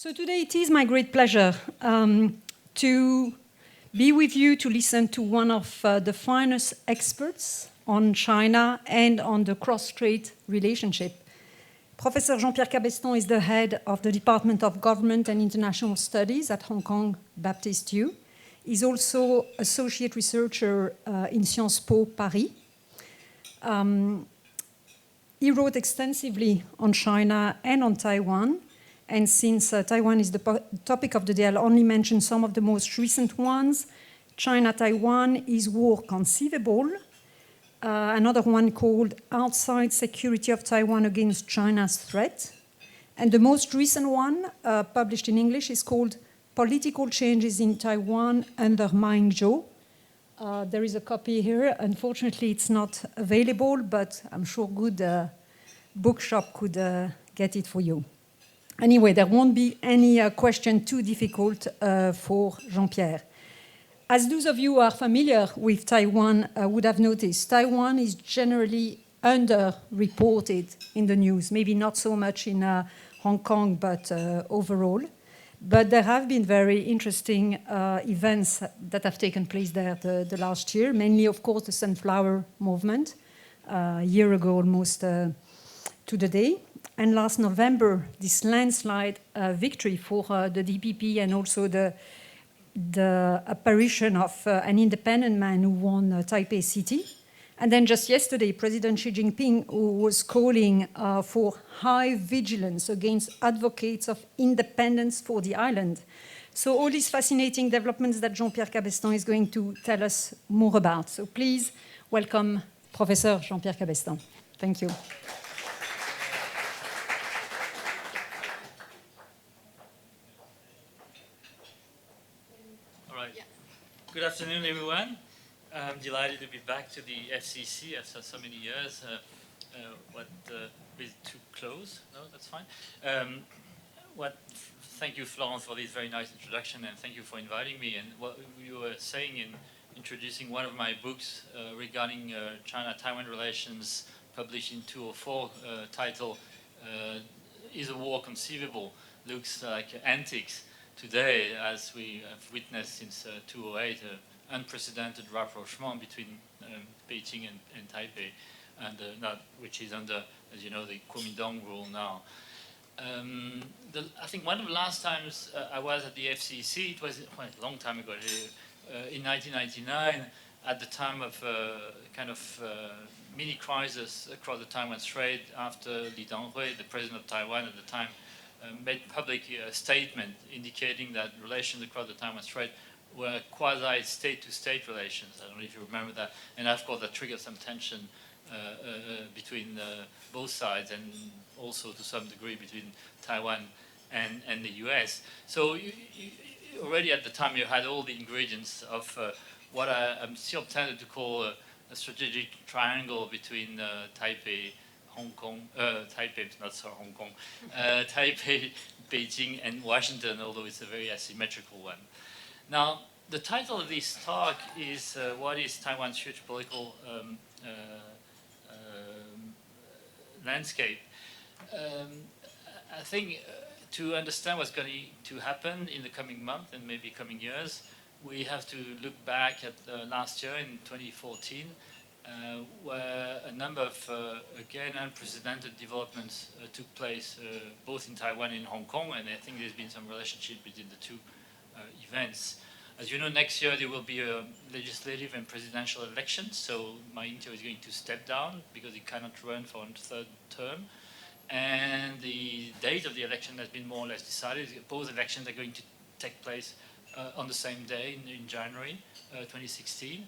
So today it is my great pleasure to be with you to listen to one of the finest experts on China and on the cross-strait relationship. Professor Jean-Pierre Cabestan is the head of the Department of Government and International Studies at Hong Kong Baptist U. He's also associate researcher in Sciences Po Paris. He wrote extensively on China and on Taiwan. And since Taiwan is the topic of the day, I'll only mention some of the most recent ones. China-Taiwan, is war conceivable? Another one called Outside Security of Taiwan Against China's Threat. And the most recent one, published in English, is called Political Changes in Taiwan under Ma Ying-Jeou. There is a copy here. Unfortunately, it's not available, but I'm sure good bookshop could get it for you. Anyway, there won't be any question too difficult for Jean-Pierre. As those of you who are familiar with Taiwan would have noticed, Taiwan is generally underreported in the news, maybe not so much in Hong Kong, but overall. But there have been very interesting events that have taken place there the last year, mainly, of course, the Sunflower Movement, a year ago almost to the day. And last November, this landslide victory for the DPP and also the apparition of an independent man who won Taipei City. And then just yesterday, President Xi Jinping, who was calling for high vigilance against advocates of independence for the island. So all these fascinating developments that Jean-Pierre Cabestan is going to tell us more about. So please welcome Professor Jean-Pierre Cabestan. Thank you. Good afternoon, everyone. I'm delighted to be back to the FCC after so many years. With too close? No, that's fine. Thank you, Florence, for this very nice introduction, and thank you for inviting me. And what you were saying in introducing one of my books regarding China-Taiwan relations, published in 2004, title "Is a War Conceivable?" looks like antics. Today, as we have witnessed since 2008, unprecedented rapprochement between Beijing and Taipei, and which is under, as you know, the Kuomintang rule now. I think one of the last times I was at the FCC, it was quite a long time ago, in 1999, at the time of kind of mini crisis across the Taiwan Strait after Li Danghui, the president of Taiwan at the time, made public statement indicating that relations across the Taiwan Strait were quasi-state-to-state relations. I don't know if you remember that. And of course, that triggered some tension between both sides, and also to some degree between Taiwan and the US. So already at the time, you had all the ingredients of what I'm still tempted to call a strategic triangle between Taipei, Hong Kong, Taipei, not so Hong Kong, Taipei, Beijing, and Washington, although it's a very asymmetrical one. Now, the title of this talk is what is Taiwan's future political landscape? I think to understand what's going to happen in the coming month and maybe coming years, we have to look back at last year in 2014, where a number of, again, unprecedented developments took place both in Taiwan and in Hong Kong, and I think there's been some relationship between the two events. As you know, next year there will be a legislative and presidential election, so Ma Ying-Jeou is going to step down because he cannot run for a third term. And the date of the election has been more or less decided. Both elections are going to take place on the same day in January 2016.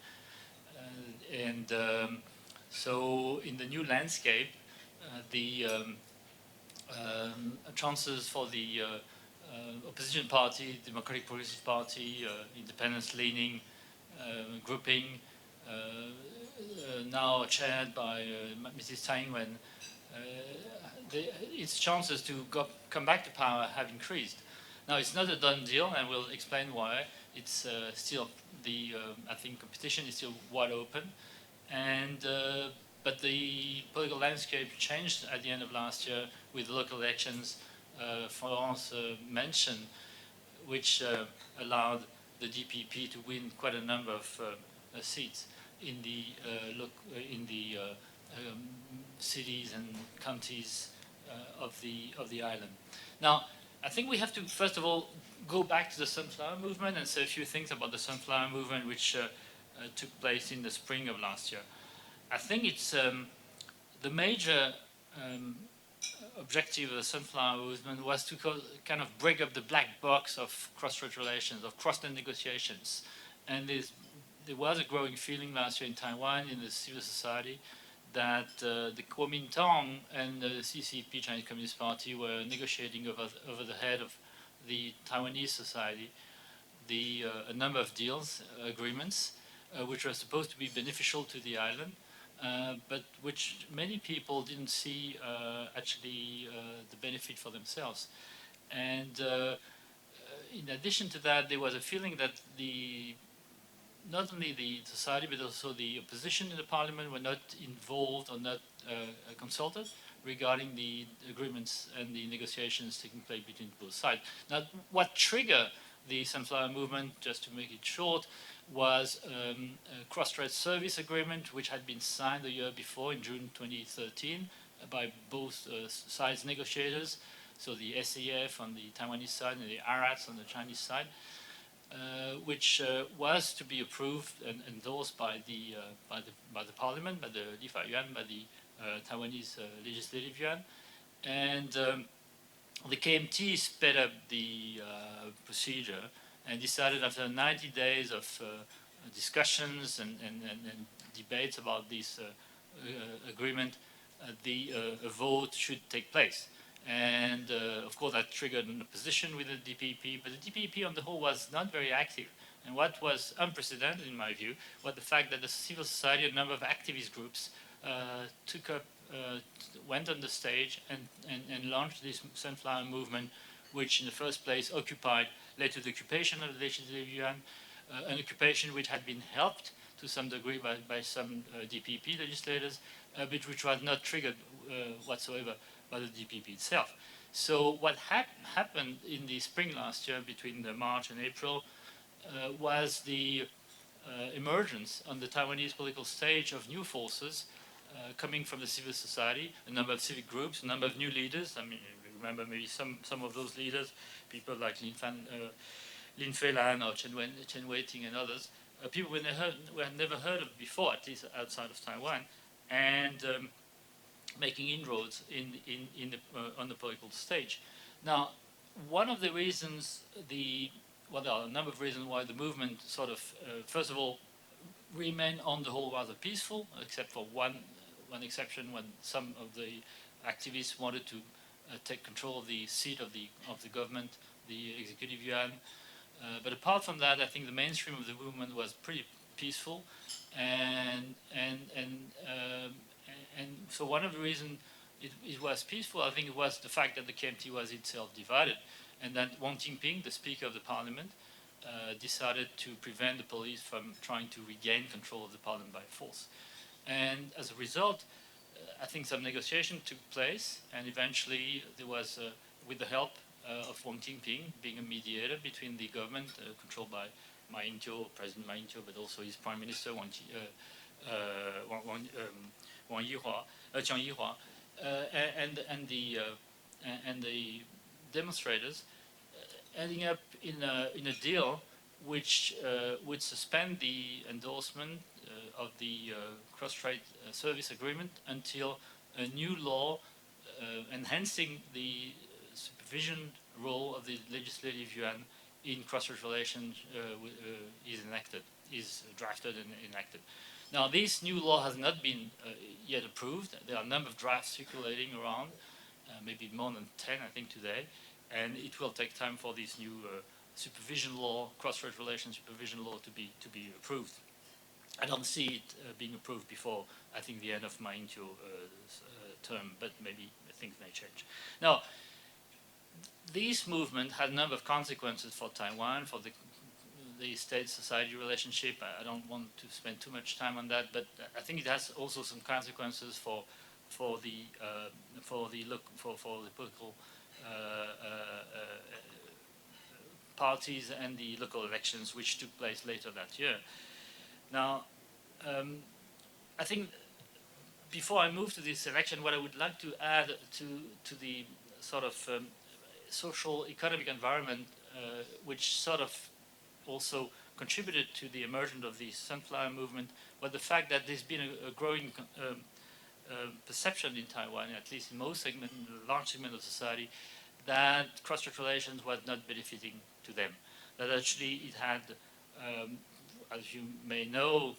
So in the new landscape, the chances for the opposition party, Democratic Progressive Party, independence-leaning grouping, now chaired by Mrs. Tsai Ing-wen, its chances to come back to power have increased. Now, it's not a done deal, and we'll explain why. It's still I think competition is still wide open, but the political landscape changed at the end of last year with local elections Florence mentioned, which allowed the DPP to win quite a number of seats in the cities and counties of the island. Now, I think we have to first of all go back to the sunflower movement and say a few things about the sunflower movement, which took place in the spring of last year. I think it's the major objective of the sunflower movement was to kind of break up the black box of cross-strait relations, of cross-strait negotiations. And there was a growing feeling last year in Taiwan, in the civil society, that the Kuomintang and the CCP, Chinese Communist Party, were negotiating over the head of the Taiwanese society a number of deals, agreements, which were supposed to be beneficial to the island, but which many people didn't see actually the benefit for themselves. And in addition to that, there was a feeling that not only the society, but also the opposition in the parliament were not involved or not consulted regarding the agreements and the negotiations taking place between both sides. Now, what triggered the sunflower movement, just to make it short, was a cross-strait service agreement which had been signed the year before in June 2013 by both sides negotiators, so the SAF on the Taiwanese side and the ARATs on the Chinese side, which was to be approved and endorsed by the parliament, by the Lifa Yuan, by the Taiwanese legislative yuan, and the KMT sped up the procedure and decided after 90 days of discussions and debates about this agreement, a vote should take place. And of course that triggered an opposition with the DPP, but the DPP on the whole was not very active. And what was unprecedented in my view was the fact that the civil society, a number of activist groups, went on the stage and launched this sunflower movement, which in the first place led to the occupation of the legislative yuan, an occupation which had been helped to some degree by some DPP legislators, but which was not triggered whatsoever by the DPP itself. So what happened in the spring last year, between March and April, was the emergence on the Taiwanese political stage of new forces coming from the civil society, a number of civic groups, a number of new leaders. I mean, remember maybe some of those leaders, people like Lin Feilan or Chen Weiting and others, people we had never heard of before, at least outside of Taiwan, and making inroads on the political stage. Now, one of the reasons well, there are a number of reasons why the movement sort of, first of all, remained on the whole rather peaceful, except for one exception, when some of the activists wanted to take control of the seat of the government, the executive yuan. But apart from that, I think the mainstream of the movement was pretty peaceful, and so one of the reasons it was peaceful, I think, it was the fact that the KMT was itself divided, and that Wang Jinping, the Speaker of the Parliament, decided to prevent the police from trying to regain control of the Parliament by force. And as a result, I think some negotiation took place, and eventually there was, with the help of Wang Jinping being a mediator between the government controlled by Ma Ying-Jeou, President Ma Ying-Jeou, but also his Prime Minister Jiang Yihua, and the demonstrators, ending up in a deal which would suspend the endorsement of the cross-strait service agreement until a new law enhancing the supervision role of the legislative yuan in cross-strait relations is drafted and enacted. Now, this new law has not been yet approved. There are a number of drafts circulating around, maybe more than 10, I think, today, and it will take time for this new supervision law, cross-strait relations supervision law, to be approved. I don't see it being approved before, I think, the end of Ma Ying-Jeou's term, but maybe things may change. Now, this movement had a number of consequences for Taiwan, for the state-society relationship. I don't want to spend too much time on that, but I think it has also some consequences for the political parties and the local elections which took place later that year. Now, I think before I move to this election, what I would like to add to the sort of social economic environment which sort of also contributed to the emergence of the sunflower movement was the fact that there's been a growing perception in Taiwan, at least in most segments, a large segment of society, that cross-strait relations was not benefiting to them. That actually it had, as you may know,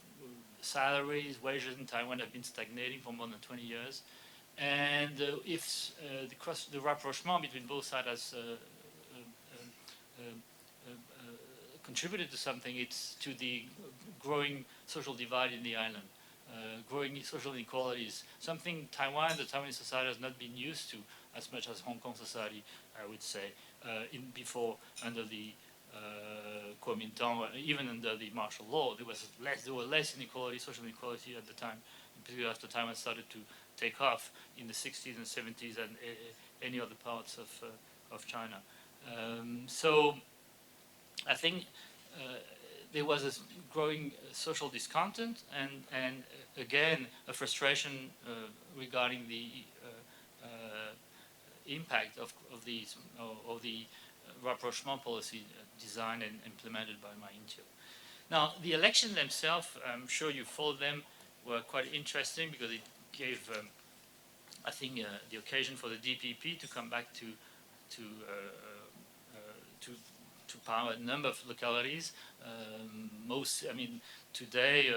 salaries, wages in Taiwan have been stagnating for more than 20 years. And if the rapprochement between both sides has contributed to something, it's to the growing social divide in the island, growing social inequalities, something Taiwan, the Taiwanese society has not been used to as much as Hong Kong society, I would say, before under the Kuomintang, even under the martial law, there were less inequality, social inequality at the time, in particular after Taiwan started to take off in the 60s and 70s and any other parts of China. So I think there was a growing social discontent and again a frustration regarding the impact of the rapprochement policy designed and implemented by Ma Ying-Jeou. Now, the elections themselves, I'm sure you followed them, were quite interesting because it gave, I think, the occasion for the DPP to come back to power a number of localities. Today,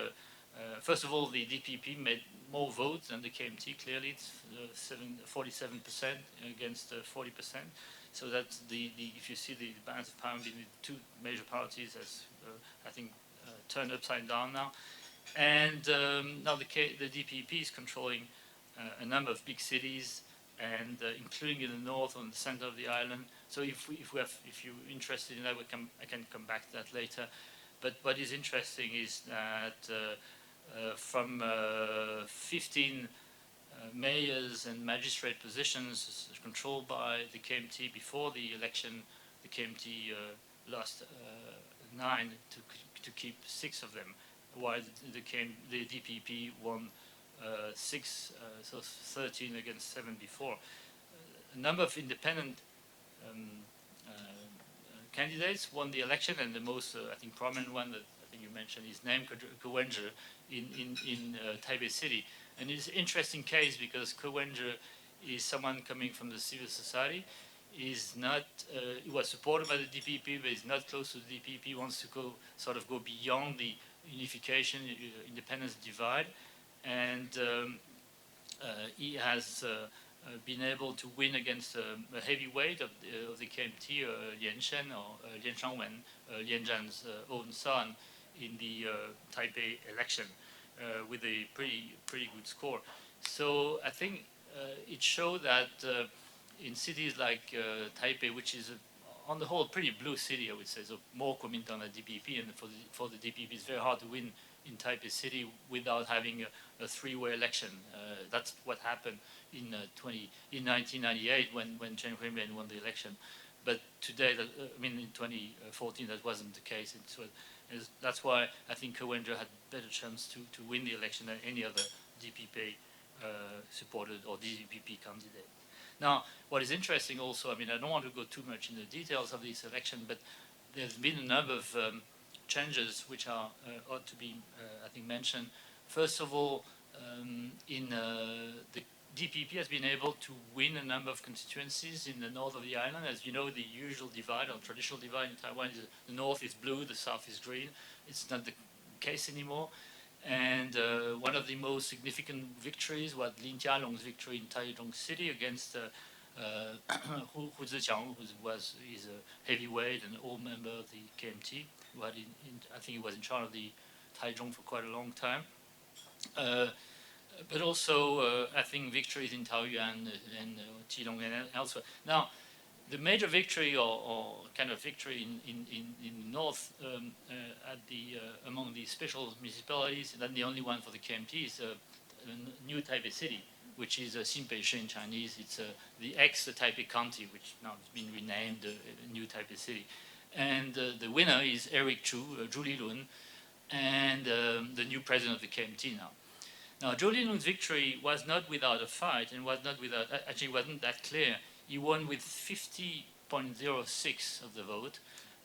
first of all, the DPP made more votes than the KMT. Clearly, it's 47% against 40%. So that's if you see the balance of power between the two major parties, has I think turned upside down now. And now the DPP is controlling a number of big cities, and including in the north and the center of the island. So if you're interested in that, I can come back to that later. But what is interesting is that from 15 mayors and magistrate positions controlled by the KMT before the election, the KMT lost 9 to keep 6 of them, while the DPP won 6, so 13 against 7 before. A number of independent candidates won the election, and the most, I think, prominent one that I think you mentioned is named Ko Wen-Je in Taipei City. And it's an interesting case because Ko Wen-Je is someone coming from the civil society. He was supported by the DPP, but he's not close to the DPP. He wants to go beyond the unification, independence divide. And he has been able to win against a heavyweight of the KMT, Lian Shen or Lian Shangwen, Lian Zhan's own son, in the Taipei election with a pretty good score. So I think it showed that in cities like Taipei, which is on the whole a pretty blue city, I would say, so more Kuomintang than DPP, and for the DPP it's very hard to win in Taipei City without having a three-way election. That's what happened in 1998 when Chen Huimin won the election. But today, in 2014, that wasn't the case. That's why I think Ko Wen-Je had a better chance to win the election than any other DPP supported or DPP candidate. Now, what is interesting also, I don't want to go too much into the details of this election, but there's been a number of changes which ought to be, I think, mentioned. First of all, the DPP has been able to win a number of constituencies in the north of the island. As you know, the usual divide or traditional divide in Taiwan is the north is blue, the south is green. It's not the case anymore. And one of the most significant victories was Lin Jialong's victory in Taichung City against Hu Ziqiang, who is a heavyweight and old member of the KMT, who had I think he was in charge of the Taichung for quite a long time. But also, I think victories in Taoyuan and Qilong and elsewhere. Now, the major victory or kind of victory in north among the special municipalities, and the only one for the KMT is New Taipei City, which is Xinpeishe in Chinese. It's the ex-Taipei County, which now has been renamed New Taipei City. And the winner is Eric Chu, Zhu Lilun, and the new president of the KMT now. Now, Zhu Lilun's victory was not without a fight and was not without, actually wasn't that clear. He won with 50.06 of the vote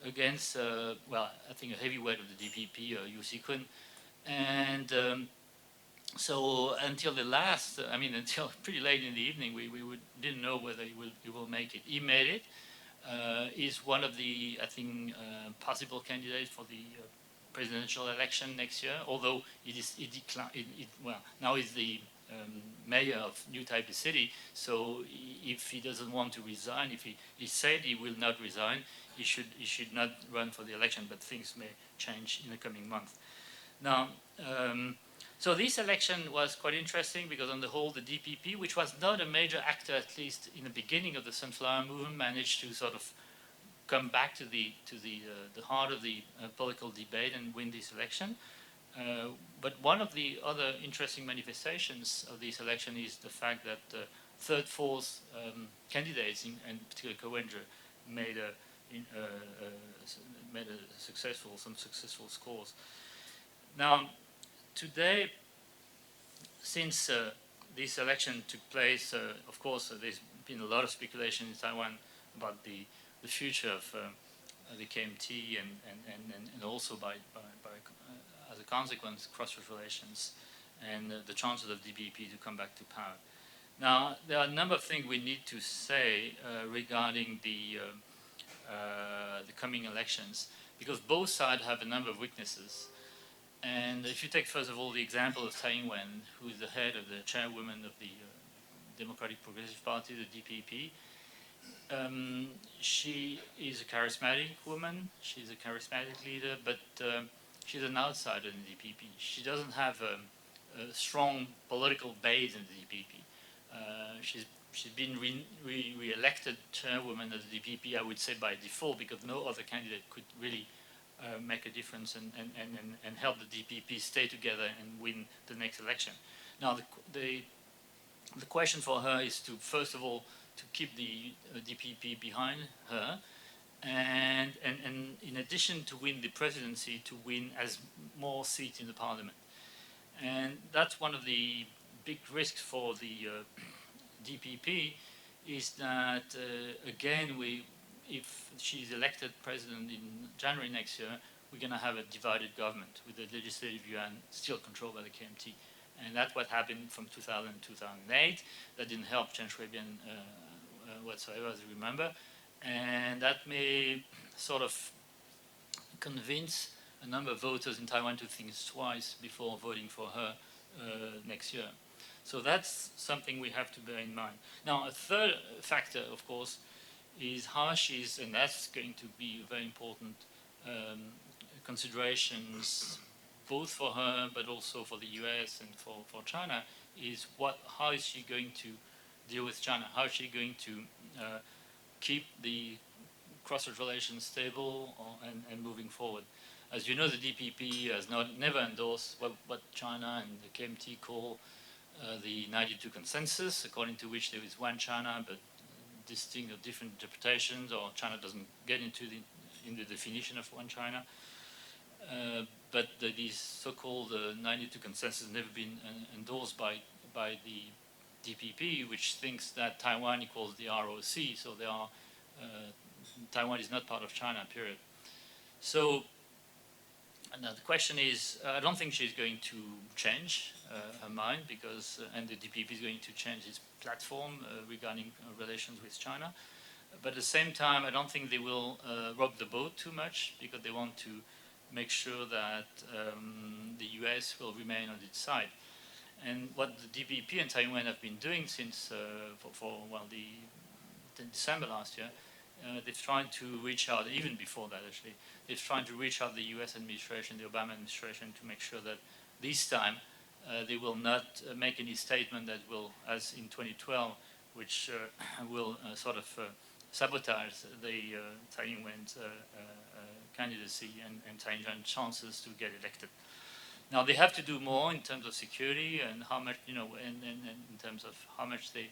against, well, I think a heavyweight of the DPP, Yu Si-kun. And so until the last, I mean, until pretty late in the evening, we didn't know whether he will make it. He made it. He's one of the, I think, possible candidates for the presidential election next year, although well, now he's the mayor of New Taipei City, so if he doesn't want to resign, if he said he will not resign, he should not run for the election, but things may change in the coming month. Now, so this election was quite interesting because on the whole, the DPP, which was not a major actor, at least in the beginning of the Sunflower Movement, managed to sort of come back to the heart of the political debate and win this election. But one of the other interesting manifestations of this election is the fact that third, fourth candidates, and particularly Ko Wen-Je, made some successful scores. Now, today, since this election took place, of course, there's been a lot of speculation in Taiwan about the future of the KMT and also as a consequence, cross relations and the chances of DPP to come back to power. Now, there are a number of things we need to say regarding the coming elections, because both sides have a number of weaknesses. And if you take, first of all, the example of Tsai Ing-wen, who is the head of the chairwoman of the Democratic Progressive Party, the DPP, she is a charismatic woman, she's a charismatic leader, but she's an outsider in the DPP. She doesn't have a strong political base in the DPP. She's been re-elected chairwoman of the DPP, I would say, by default, because no other candidate could really make a difference and help the DPP stay together and win the next election. Now, the question for her is to, first of all, to keep the DPP behind her, and in addition to win the presidency, to win as more seats in the parliament. And that's one of the big risks for the DPP, is that, again, if she's elected president in January next year, we're going to have a divided government with the legislative yuan still controlled by the KMT. And that's what happened from 2000 to 2008. That didn't help Chen Shui-bian whatsoever, as you remember. And that may sort of convince a number of voters in Taiwan to think twice before voting for her next year. So that's something we have to bear in mind. Now, a third factor, of course, is how she's, and that's going to be a very important considerations both for her but also for the US and for China, is how is she going to deal with China? How is she going to keep the cross-strait relations stable and moving forward? As you know, the DPP has never endorsed what China and the KMT call the 92 consensus, according to which there is one China, but distinct or different interpretations, or China doesn't get into the definition of one China. But these so-called 92 consensus has never been endorsed by the DPP, which thinks that Taiwan equals the ROC, so Taiwan is not part of China, period. So now the question is, I don't think she's going to change her mind, because, and the DPP is going to change its platform regarding relations with China. But at the same time, I don't think they will rock the boat too much, because they want to make sure that the US will remain on its side. And what the DPP and Taiwan have been doing since December last year, they've tried to reach out, even before that actually, they've tried to reach out the US administration, the Obama administration, to make sure that this time they will not make any statement that will, as in 2012, which will sort of sabotage the Tsai Ing-wen's candidacy and Tsai Ing-wen's chances to get elected. Now they have to do more in terms of security and how much, and in terms of how much the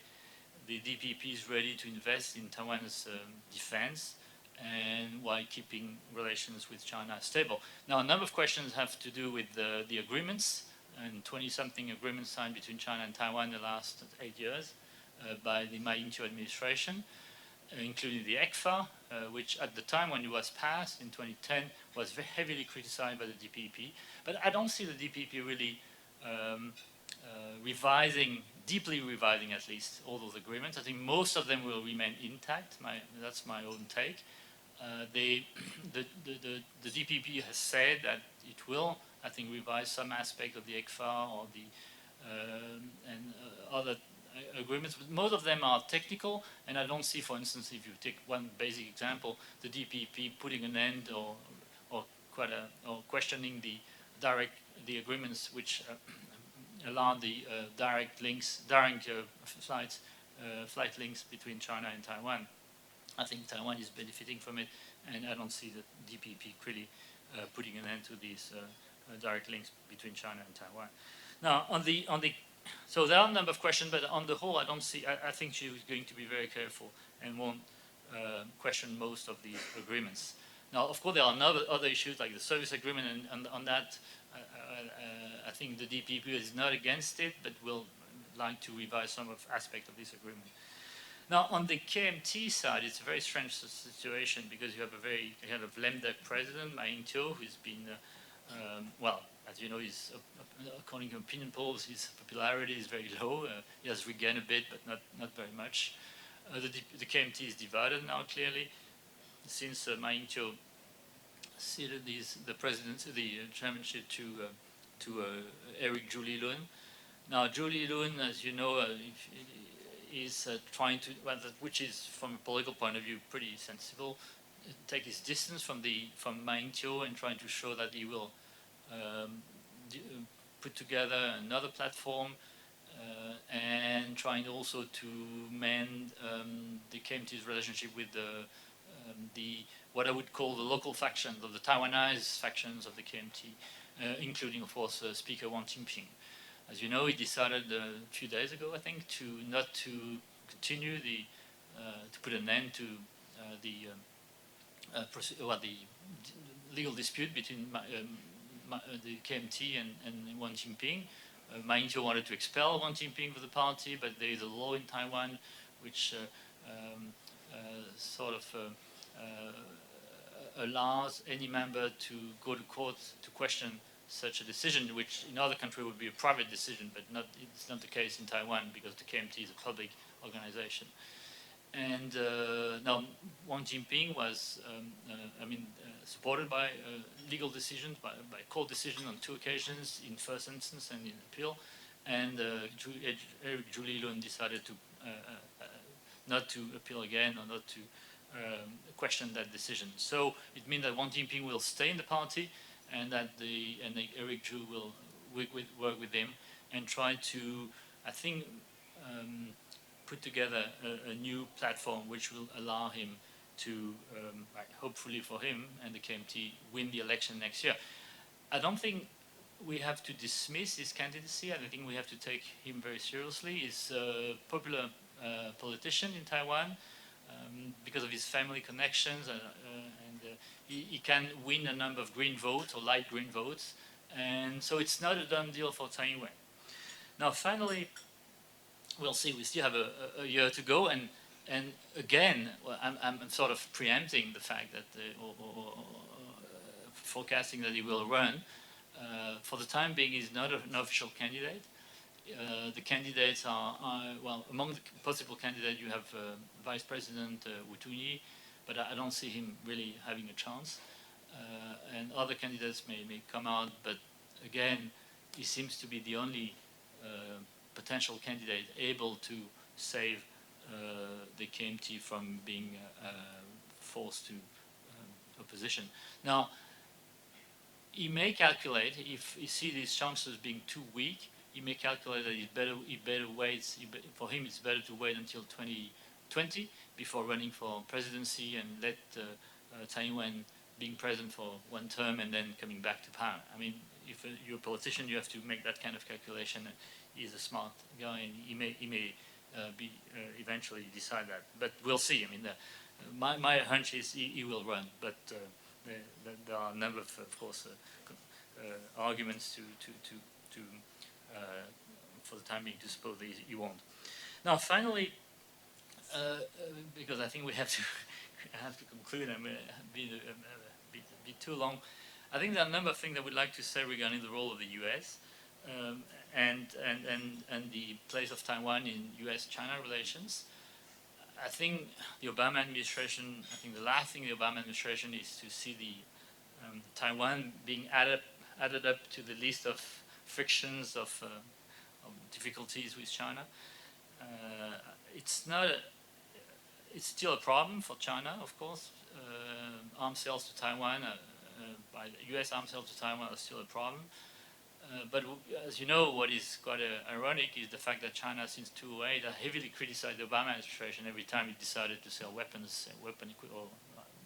DPP is ready to invest in Taiwan's defense, and while keeping relations with China stable. Now, a number of questions have to do with the agreements, and 20-something agreements signed between China and Taiwan in the last 8 years by the Ma Ying-Jeou administration, including the ECFA, which at the time when it was passed in 2010 was very heavily criticized by the DPP. But I don't see the DPP really deeply revising at least all those agreements. I think most of them will remain intact. That's my own take. The DPP has said that it will, I think, revise some aspect of the ECFA or the other agreements, but most of them are technical, and I don't see, for instance, if you take one basic example, the DPP putting an end or questioning the agreements which allow the direct flight links between China and Taiwan. I think Taiwan is benefiting from it, and I don't see the DPP really putting an end to these direct links between China and Taiwan. Now, so there are a number of questions, but on the whole, I don't see. I think she is going to be very careful and won't question most of these agreements. Now, of course, there are other issues like the service agreement, and on that, I think the DPP is not against it, but will like to revise some aspect of this agreement. Now, on the KMT side, it's a very strange situation because you have a very kind of lame duck president, Ma Ying-Jeou, who's been, well, as you know, according to opinion polls, his popularity is very low. He has regained a bit, but not very much. The KMT is divided now, clearly, since Ma Ying-Jeou ceded the chairmanship to Eric Zhu Lun. Now, Zhu Lun, as you know, is trying to, which is from a political point of view pretty sensible, take his distance from Ma Ying-Jeou and trying to show that he will put together another platform and trying also to mend the KMT's relationship with what I would call the local factions, of the Taiwanese factions of the KMT, including, of course, Speaker Wang Jinping. As you know, he decided a few days ago, I think, not to continue to put an end to the legal dispute between the KMT and Wang Jinping. Ma Ying-Jeou wanted to expel Wang Jinping from the party, but there is a law in Taiwan which sort of allows any member to go to court to question such a decision, which in other countries would be a private decision, but it's not the case in Taiwan because the KMT is a public organization. And now Wang Jinping was, supported by legal decisions, by court decision on 2 occasions, in first instance and in appeal. And Eric Zhu Lun decided to not to appeal again or not to question that decision. So it means that Wang Jinping will stay in the party, and that Eric Zhu will work with him and try to, I think, put together a new platform which will allow him to, hopefully for him and the KMT, win the election next year. I don't think we have to dismiss his candidacy. I think we have to take him very seriously. He's a popular politician in Taiwan because of his family connections, and he can win a number of green votes or light green votes, and so it's not a done deal for Taiwan. Now, finally, we'll see. We still have a year to go, and again, well, I'm sort of preempting the fact that, or forecasting that he will run. For the time being, he's not an official candidate. The candidates are, well, among the possible candidates, you have Vice President Wu Tunyi, but I don't see him really having a chance. And other candidates may come out, but again, he seems to be the only potential candidate able to save the KMT from being forced to opposition. Now, he may calculate, if he sees these chances being too weak, he may calculate that for him it's better to wait until 2020 before running for presidency and let Taiwan being president for 1 term and then coming back to power. I mean, if you're a politician, you have to make that kind of calculation. He's a smart guy, and he may eventually decide that. But we'll see. I mean, my hunch is he will run, but there are a number of course, arguments for the time being to suppose that he won't. Now, finally, because I think we have to conclude, and be too long. I think there are a number of things I would like to say regarding the role of the U.S. And the place of Taiwan in U.S.-China relations. I think the Obama administration, I think the last thing the Obama administration is to see the Taiwan being added up to the list of frictions of difficulties with China. It's still a problem for China, of course. Arms sales to Taiwan, by the U.S. arms sales to Taiwan are still a problem. But as you know, what is quite ironic is the fact that China, since 2008, heavily criticized the Obama administration every time it decided to sell weapons or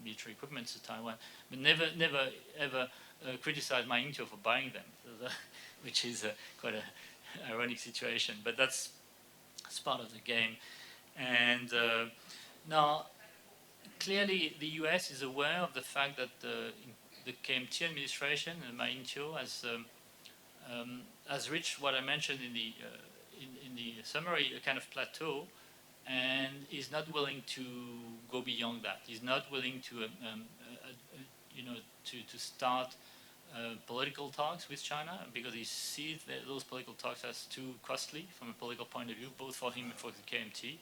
military equipment to Taiwan, but never ever criticized Ma Ying-Jeou for buying them, which is quite an ironic situation. But that's part of the game. And now, clearly, the U.S. is aware of the fact that the KMT administration and Ma Ying-Jeou has reached what I mentioned in the summary, a kind of plateau, and is not willing to go beyond that. He's not willing to, to start political talks with China, because he sees that those political talks as too costly from a political point of view, both for him and for the KMT.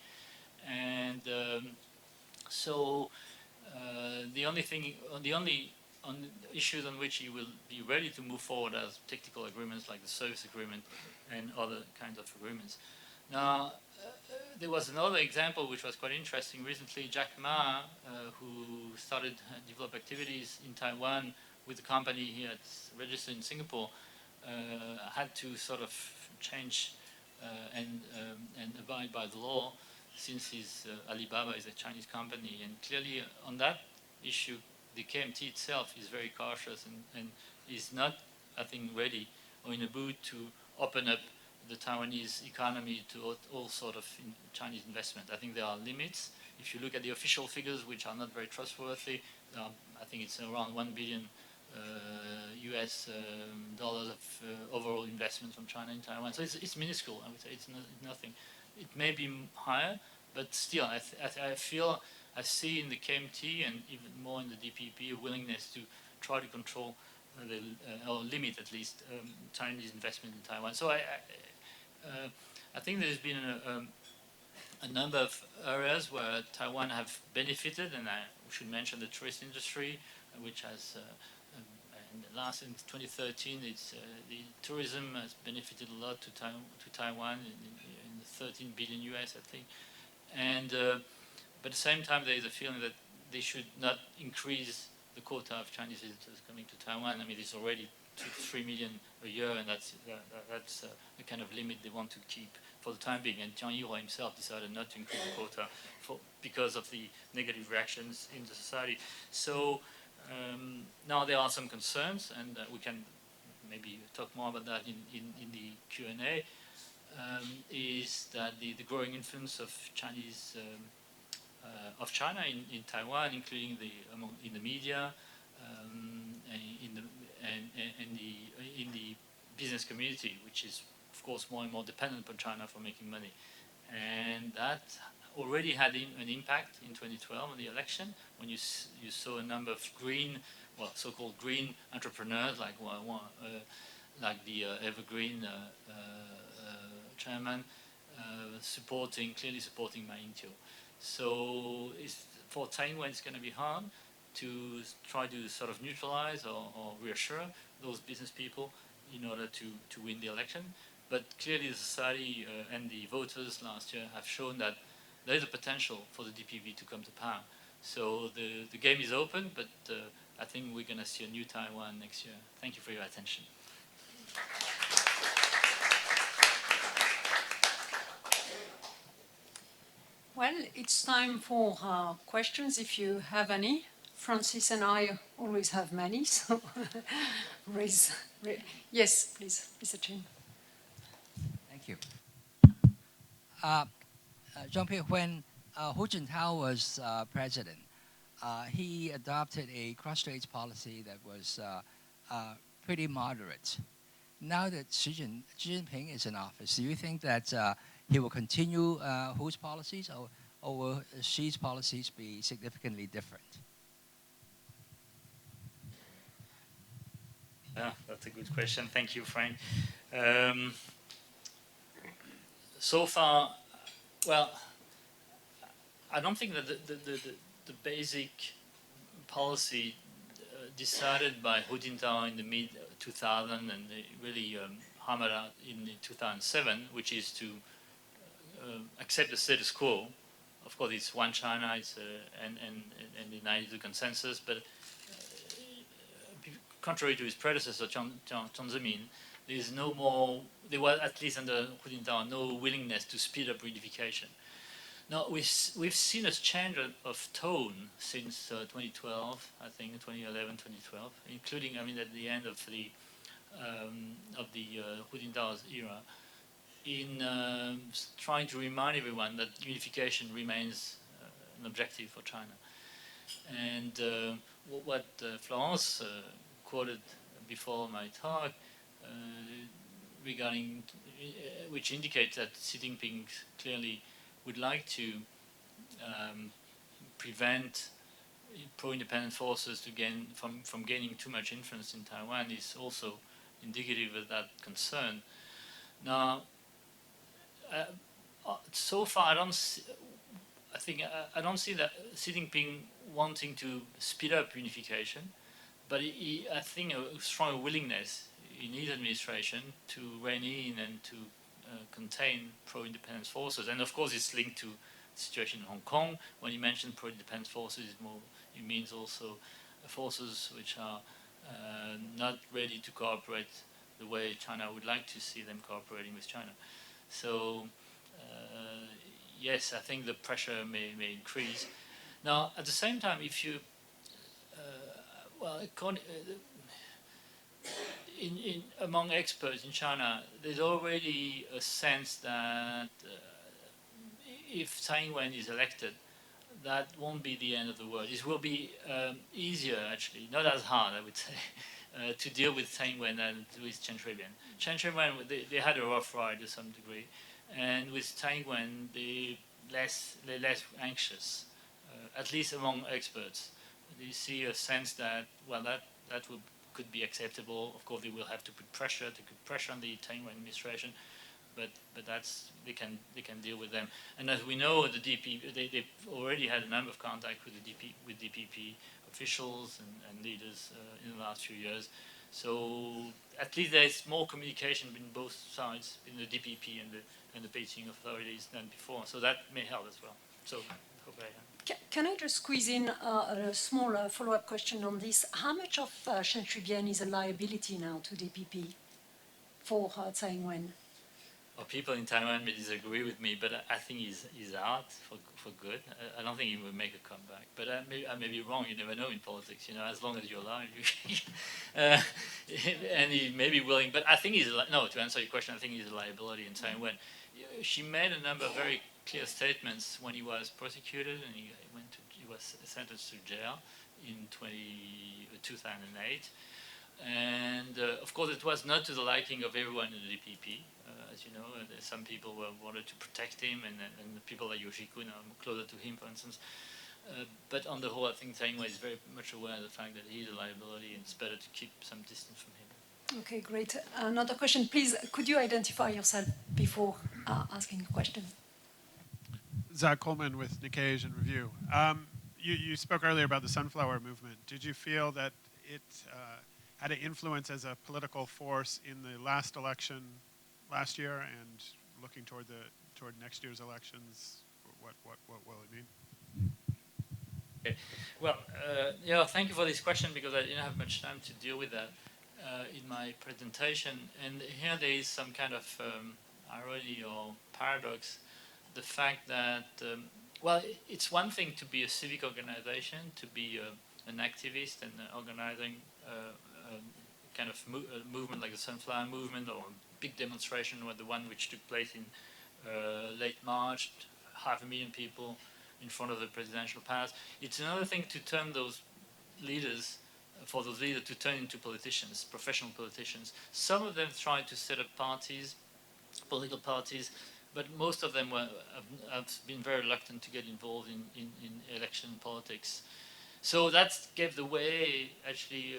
And so the only issues on which he will be ready to move forward as technical agreements like the service agreement and other kinds of agreements. Now, there was another example which was quite interesting. Recently, Jack Ma, who started develop activities in Taiwan with a company here registered in Singapore, had to sort of change and abide by the law, since Alibaba is a Chinese company. And clearly on that issue, the KMT itself is very cautious and is not, I think, ready or in a mood to open up the Taiwanese economy to all sort of Chinese investment. I think there are limits. If you look at the official figures, which are not very trustworthy, I think it's around $1 billion US dollars of overall investment from China in Taiwan. So it's minuscule, I would say. It's nothing. It may be higher, but still, I feel I see in the KMT and even more in the DPP a willingness to try to control or limit at least Chinese investment in Taiwan. So I think there's been a number of areas where Taiwan have benefited, and I should mention the tourist industry, which has in 2013, the tourism has benefited a lot to Taiwan in the 13 billion US, I think, and. But at the same time, there is a feeling that they should not increase the quota of Chinese visitors coming to Taiwan. I mean, it's already 2 to 3 million a year, and that's the kind of limit they want to keep for the time being. And Jiang Yihuo himself decided not to increase the quota because of the negative reactions in the society. So now there are some concerns, and we can maybe talk more about that in the Q&A, is that the growing influence of Chinese of China in Taiwan, including in the media, in the business community, which is of course more and more dependent on China for making money, and that already had an impact in 2012 on the election, when you saw a number of so-called green entrepreneurs like the Evergreen chairman clearly supporting Ma Ying-Jeou. So for Taiwan, it's going to be hard to try to sort of neutralize or reassure those business people in order to win the election. But clearly the society and the voters last year have shown that there is a potential for the DPP to come to power. So the game is open, but I think we're going to see a new Taiwan next year. Thank you for your attention. Well, it's time for questions, if you have any. Francis and I always have many, so yes, please, Mr. Chin. Thank you. Jean-Pierre, when Hu Jintao was president, he adopted a cross-strait policy that was pretty moderate. Now that Xi Jinping is in office, do you think that he will continue Hu's policies, or will Xi's policies be significantly different? That's a good question. Thank you, Frank. So far, well, I don't think that the basic policy decided by Hu Jintao in the mid-2000 and really hammered out in 2007, which is to accept the status quo. Of course, it's one China, and the 92 consensus, but contrary to his predecessor, Jiang Zemin, there was, at least under Hu Jintao, no willingness to speed up reunification. Now, we've seen a change of tone since 2012, I think, 2011, 2012, including, I mean, at the end of the Hu Jintao's era, in trying to remind everyone that unification remains an objective for China. And what Florence quoted before my talk regarding, which indicates that Xi Jinping clearly would like to prevent pro-independent forces from gaining too much influence in Taiwan, is also indicative of that concern. Now, so far, I don't see that Xi Jinping wanting to speed up unification, but I think a strong willingness in his administration to rein in and to contain pro-independence forces. And of course, it's linked to the situation in Hong Kong. When you mention pro-independence forces, it means also forces which are not ready to cooperate the way China would like to see them cooperating with China. So, yes, I think the pressure may increase. Now, at the same time, if you, among experts in China, there's already a sense that if Tsai Ing-wen is elected, that won't be the end of the world. It will be easier, actually, not as hard, I would say, to deal with Tsai Ing-wen than with Chen Shui-bian. Chen Shui-bian, they had a rough ride to some degree, and with Tsai Ing-wen, they're less anxious, at least among experts. They see a sense that, well, that could be acceptable. Of course, they will have to put pressure on the Tsai Ing-wen administration, but they can deal with them. And as we know, the DPP, they've already had a number of contacts with DPP officials and leaders in the last few years. So at least there's more communication between both sides, in the DPP and the Beijing authorities than before. So that may help as well. So I hope I Can I just squeeze in a small follow-up question on this? How much of Chen Shui-bian is a liability now to DPP for Tsai Ing-wen? Well, people in Taiwan may disagree with me, but I think he's out for good. I don't think he will make a comeback. But I may be wrong. You never know in politics. You know, as long as you're alive, and he may be willing. But I think to answer your question, I think he's a liability in Tsai Ing-wen. She made a number of very clear statements when he was prosecuted, and he was sentenced to jail in 2008. And of course, it was not to the liking of everyone in the DPP. As you know, some people wanted to protect him, and the people like Yoshikun are closer to him, for instance. But on the whole, I think Tsai Ing-wen is very much aware of the fact that he's a liability, and it's better to keep some distance from him. Okay, great. Another question, please. Could you identify yourself before asking a question? Zach Coleman with Nikkei Asian Review. You spoke earlier about the Sunflower Movement. Did you feel that it had an influence as a political force in the last election last year, and looking toward next year's elections? What will it mean? Okay. Well, thank you for this question, because I didn't have much time to deal with that in my presentation. And here there is some kind of irony or paradox. The fact that, it's one thing to be a civic organization, to be an activist and organizing kind of movement like the Sunflower Movement, or a big demonstration, or the one which took place in late March, 500,000 people in front of the presidential palace. It's another thing to turn those leaders, for those leaders to turn into politicians, professional politicians. Some of them tried to set up parties, political parties, but most of them have been very reluctant to get involved in election politics. So that gave the way, actually,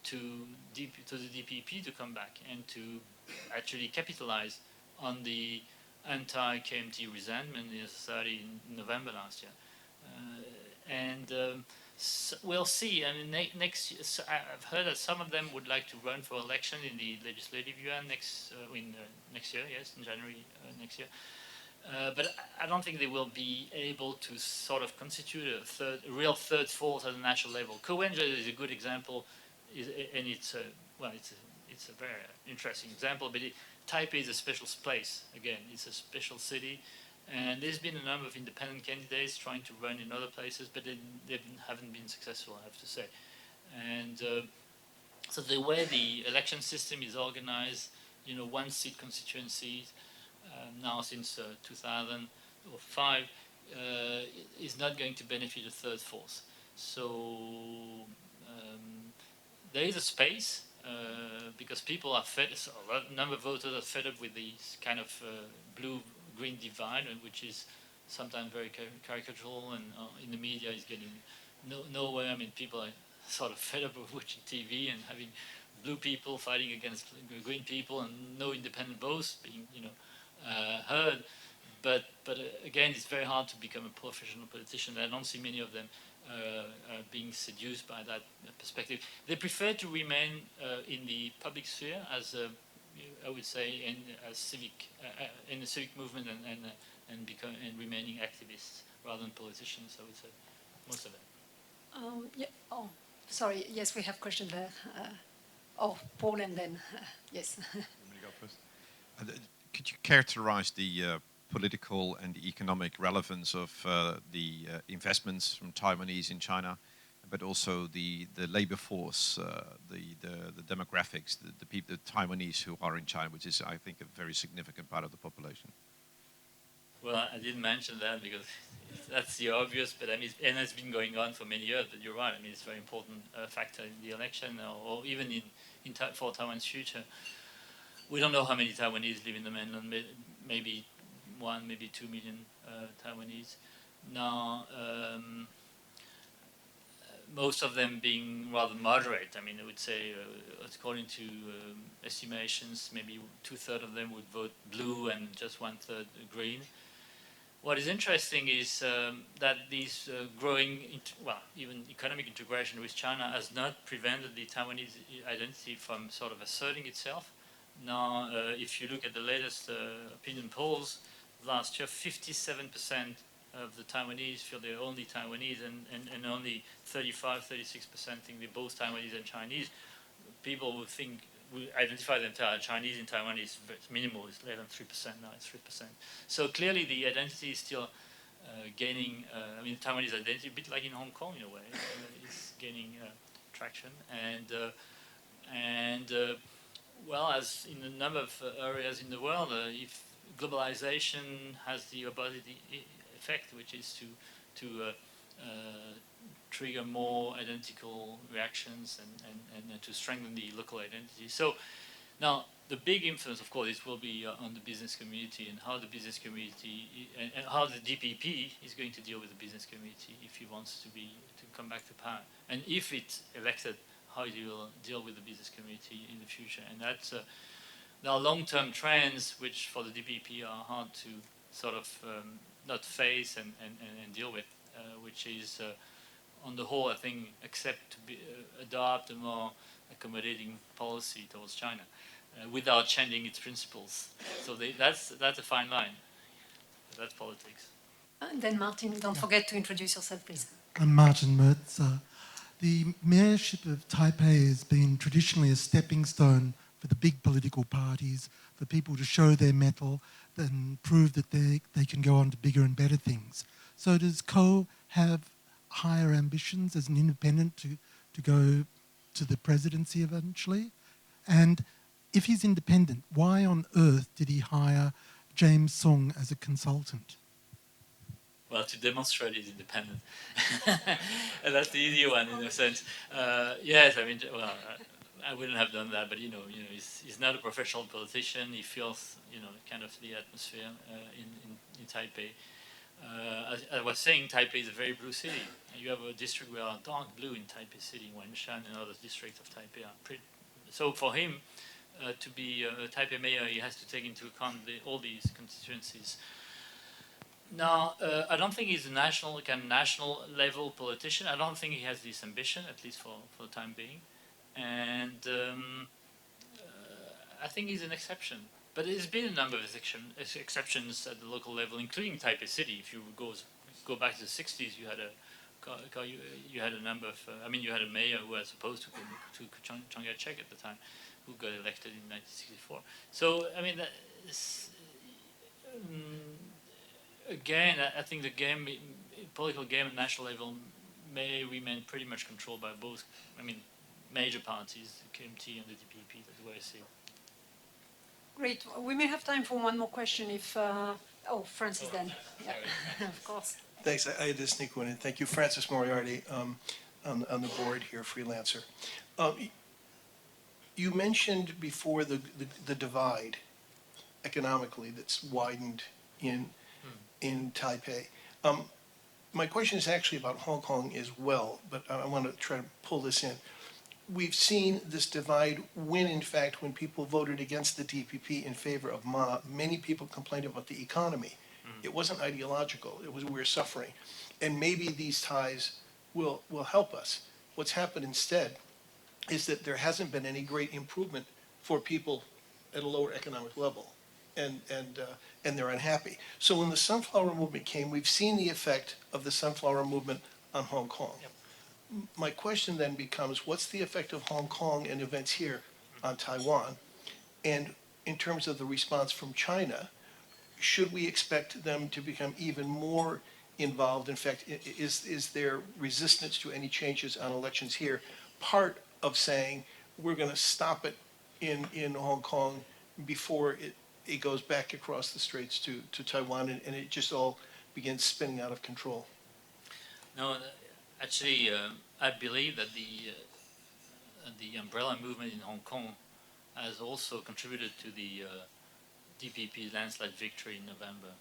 to the DPP to come back and to actually capitalize on the anti-KMT resentment in the society in November last year. So we'll see. I mean, next year, so I've heard that some of them would like to run for election in the legislative year next year, yes, in January next year. But I don't think they will be able to sort of constitute a real third force at the national level. Ko Wen-Je is a good example, and it's a very interesting example. But Taipei is a special place. Again, it's a special city. And there's been a number of independent candidates trying to run in other places, but they haven't been successful, I have to say. And so the way the election system is organized, one-seat constituencies, now since 2005, is not going to benefit a third force. So there is a space, because people are fed, so a number of voters are fed up with the kind of blue-green divide, which is sometimes very caricatural, and in the media is getting nowhere. I mean, people are sort of fed up with watching TV and having blue people fighting against green people, and no independent voice being, heard. But again, it's very hard to become a professional politician. I don't see many of them being seduced by that perspective. They prefer to remain in the public sphere as I would say in the civic movement and remaining activists rather than politicians. I would say most of them. Yeah. Oh, sorry. Yes, we have a question there. Paul, and then yes. Let me go first. Could you characterize the political and the economic relevance of the investments from Taiwanese in China, but also the labor force, the demographics, the people, the Taiwanese who are in China, which is, I think, a very significant part of the population? Well, I didn't mention that because that's the obvious, but I mean, and it's been going on for many years. But you're right. I mean, it's a very important factor in the election, or even for Taiwan's future. We don't know how many Taiwanese live in the mainland. Maybe 1, maybe 2 million Taiwanese. Now, most of them being rather moderate. I mean, I would say, according to estimations, maybe 2/3 of them would vote blue and just 1/3 green. What is interesting is that these growing, even economic integration with China has not prevented the Taiwanese identity from sort of asserting itself. Now, if you look at the latest opinion polls, last year, 57% of the Taiwanese feel they're only Taiwanese, and only 35–36% think they're both Taiwanese and Chinese. People who identify them as Chinese in Taiwan is minimal. It's less than 3%. Now it's 3%. So clearly, the identity is still gaining. I mean, Taiwanese identity, a bit like in Hong Kong in a way, is gaining traction. Well, as in a number of areas in the world, if globalization has the opposite effect, which is to trigger more identical reactions and to strengthen the local identity. So now the big influence, of course, will be on the business community, and how the business community and how the DPP is going to deal with the business community if he wants to come back to power, and if it's elected, how he will deal with the business community in the future. And that's there are long-term trends which for the DPP are hard to sort of not face and deal with, which is on the whole, I think, adopt a more accommodating policy towards China without changing its principles. So that's a fine line. That's politics. And then Martin, don't forget to introduce yourself, please. I'm Martin Mertz. The mayorship of Taipei has been traditionally a stepping stone for the big political parties, for people to show their mettle and prove that they can go on to bigger and better things. So does Ko have higher ambitions as an independent to go to the presidency eventually? And if he's independent, why on earth did he hire James Song as a consultant? Well, to demonstrate he's independent. And that's the easy one in a sense. Yes, I mean, well, I wouldn't have done that, but he's not a professional politician. He feels, kind of the atmosphere in Taipei. As I was saying, Taipei is a very blue city. You have a district where are dark blue in Taipei City, Wenshan, and other districts of Taipei are pretty. So for him to be a Taipei mayor, he has to take into account all these constituencies. Now, I don't think he's a national level politician. I don't think he has this ambition, at least for the time being. And I think he's an exception. But there's been a number of exceptions at the local level, including Taipei City. If you go back to the 60s, you had a number of, you had a mayor who was opposed to Chiang Kai-shek at the time, who got elected in 1964. So, I mean, again, I think the political game at national level may remain pretty much controlled by both, major parties, the KMT and the DPP, that's the way I see it. Great. We may have time for one more question if... Francis then. Yeah, of course. Thanks. I had to sneak one in. Thank you. Francis Moriarty on the board here, freelancer. You mentioned before the divide economically that's widened in Taipei. My question is actually about Hong Kong as well, but I want to try to pull this in. We've seen this divide when people voted against the DPP in favor of Ma, many people complained about the economy. It wasn't ideological. It was we were suffering. And maybe these ties will help us. What's happened instead is that there hasn't been any great improvement for people at a lower economic level. And they're unhappy. So when the Sunflower Movement came, we've seen the effect of the Sunflower Movement on Hong Kong. Yep. My question then becomes, what's the effect of Hong Kong and events here on Taiwan? And in terms of the response from China, should we expect them to become even more involved? In fact, is there resistance to any changes on elections here part of saying we're going to stop it in Hong Kong before it goes back across the straits to Taiwan and it just all begins spinning out of control? No, actually, I believe that the umbrella movement in Hong Kong has also contributed to the DPP landslide victory in November.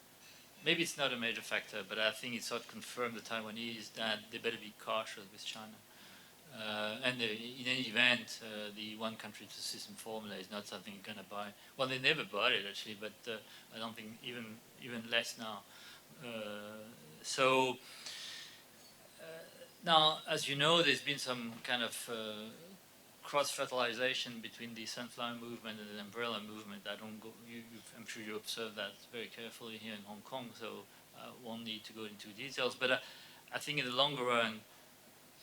Maybe it's not a major factor, but I think it sort of confirmed the Taiwanese that they better be cautious with China. And in any event, the one country to system formula is not something you're going to buy. Well, they never bought it actually, but I don't think even less now. Now, as you know, there's been some kind of cross-fertilization between the Sunflower Movement and the Umbrella Movement. I'm sure you observed that very carefully here in Hong Kong, so I won't need to go into details. But I think in the longer run,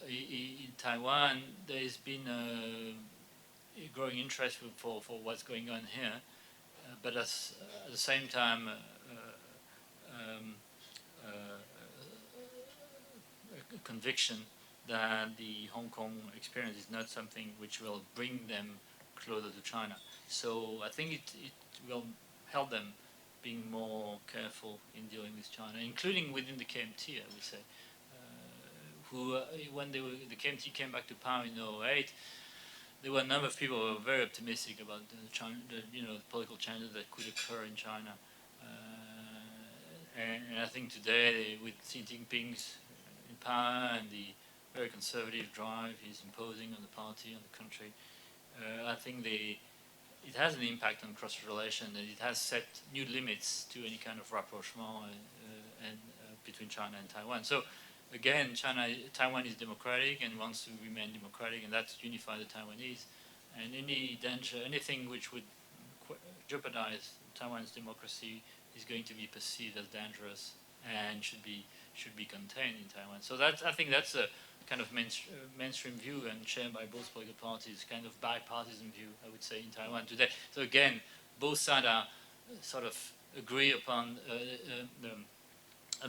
in Taiwan, there's been a growing interest for what's going on here, but at the same time, a conviction that the Hong Kong experience is not something which will bring them closer to China. So I think it will help them being more careful in dealing with China, including within the KMT, I would say. When the KMT came back to power in 2008, there were a number of people who were very optimistic about the political changes that could occur in China. And I think today, with Xi Jinping's in power and the very conservative drive he's imposing on the party, on the country, I think it has an impact on cross-relation, and it has set new limits to any kind of rapprochement between China and Taiwan. So again, Taiwan is democratic and wants to remain democratic, and that's unify the Taiwanese. And any danger, anything which would jeopardize Taiwan's democracy is going to be perceived as dangerous and should be contained in Taiwan. So I think that's a kind of mainstream view and shared by both political parties, kind of bipartisan view, I would say, in Taiwan today. So again, both sides are sort of agree upon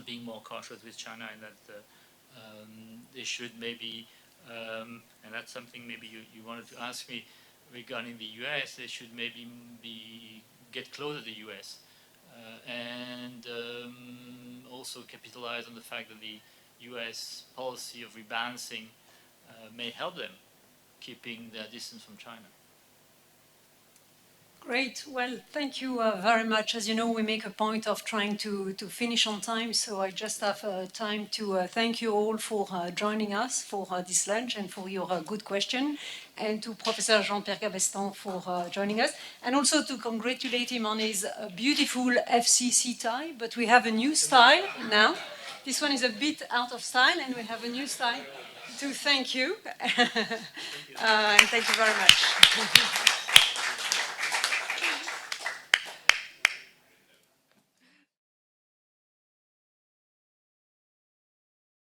being more cautious with China, and that They should maybe, and that's something maybe you wanted to ask me regarding the US, they should maybe get closer to the US and also capitalize on the fact that the US policy of rebalancing may help them keeping their distance from China. Great. Well, thank you very much. As you know, we make a point of trying to finish on time, so I just have time to thank you all for joining us for this lunch and for your good question, and to Professor Jean-Pierre Cabestan for joining us, and also to congratulate him on his beautiful FCC tie, but we have a new style now. This one is a bit out of style, and we have a new style to thank you. And thank you very much.